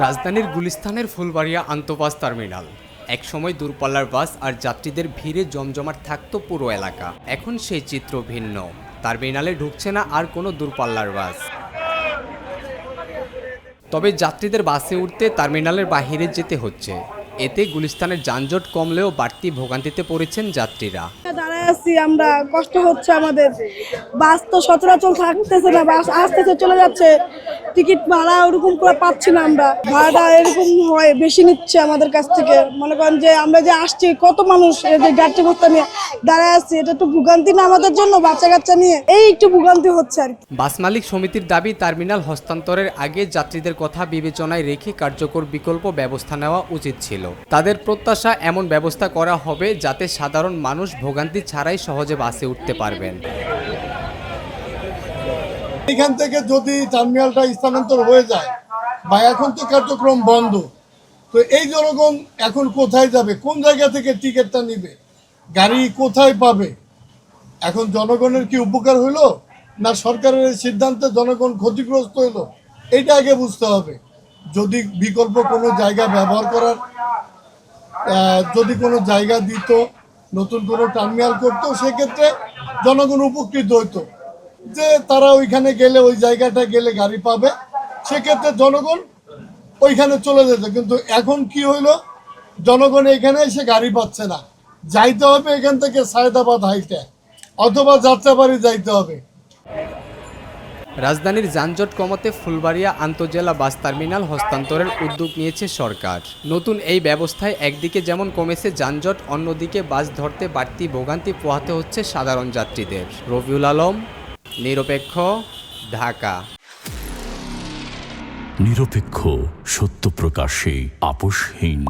রাজধানীর গুলিস্তানের ফুলবাড়িয়া আন্তঃবাস টার্মিনাল একসময় দূরপাল্লার বাস আর যাত্রীদের ভিড়ে জমজমাট থাকতো পুরো এলাকা। এখন সেই চিত্র ভিন্ন। টার্মিনালে ঢুকছে না আর কোনো দূরপাল্লার বাস। তবে যাত্রীদের বাসে উঠতে টার্মিনালের বাইরে যেতে হচ্ছে। এতে গুলিস্তানের যানজট কমলেও বাড়তি ভোগান্তিতে পড়েছেন যাত্রীরা। দাঁড়ায় আছি আমরা, কষ্ট হচ্ছে আমাদের। বাস তো সচরাচর থাকতেছে না, বাস আসতেছে চলে যাচ্ছে, টিকিট ভাড়া ওরকম করে পাচ্ছি না আমরা। ভাড়াটা এরকম হয়, বেশি নিচ্ছে আমাদের কাছ থেকে। মনে করেন যে আমরা যে আসছি, কত মানুষ গাড়ি ভর্তা নিয়ে দাঁড়ায় আছি, এটা একটু ভোগান্তি না আমাদের জন্য? বাচ্চা কাচ্চা নিয়ে এই একটু ভোগান্তি হচ্ছে আর কি। বাস মালিক সমিতির দাবি, টার্মিনাল হস্তান্তরের আগে যাত্রীদের কথা বিবেচনায় রেখে কার্যকর বিকল্প ব্যবস্থা নেওয়া উচিত ছিল। তাদের প্রত্যাশা এমন ব্যবস্থা করা হবে যাতে সাধারণ মানুষ ভোগান্তি ছাড়াই সহজে বাসে উঠতে পারবেন। এখান থেকে যদি টার্মিনালটা স্থানান্তর হয়ে যায়, বা এখন তো কার্যক্রম বন্ধ, তো এই জনগণ এখন কোথায় যাবে? কোন জায়গা থেকে টিকিটটা নিবে? গাড়ি কোথায় পাবে? এখন জনগণের কি উপকার হইলো, না সরকারের সিদ্ধান্তে জনগণ ক্ষতিগ্রস্ত হইলো? এইটা আগে বুঝতে হবে। যদি বিকল্প কোনো জায়গা ব্যবহার করার, যদি কোনো জায়গা দিত, নতুন কোনো টার্মিনাল করতো, সেক্ষেত্রে জনগণ উপকৃত হইতো। যে তারা ওইখানে গেলে, ওই জায়গাটা গেলে গাড়ি পাবে, সেক্ষেত্রে জনগণ ওইখানে চলে যেত। কিন্তু এখন কি হইলো, জনগণ এখানে এসে গাড়ি পাচ্ছে না, যাইতে হবে এখান থেকে সায়দাবাদ হাইটে অথবা যাত্রাবাড়ি যাইতে হবে। রাজধানীর যানজট কমাতে ফুলবাড়িয়া আন্তজেলা বাস টার্মিনাল হস্তান্তরের উদ্যোগ নিয়েছে সরকার। নতুন এই ব্যবস্থায় একদিকে যেমন কমেছে যানজট, অন্যদিকে বাস ধরতে বাড়তি ভোগান্তি পোহাতে হচ্ছে সাধারণ যাত্রীদের। রবিউল আলম, নিরপেক্ষ, ঢাকা। নিরপেক্ষ, সত্য প্রকাশে আপোষহীন।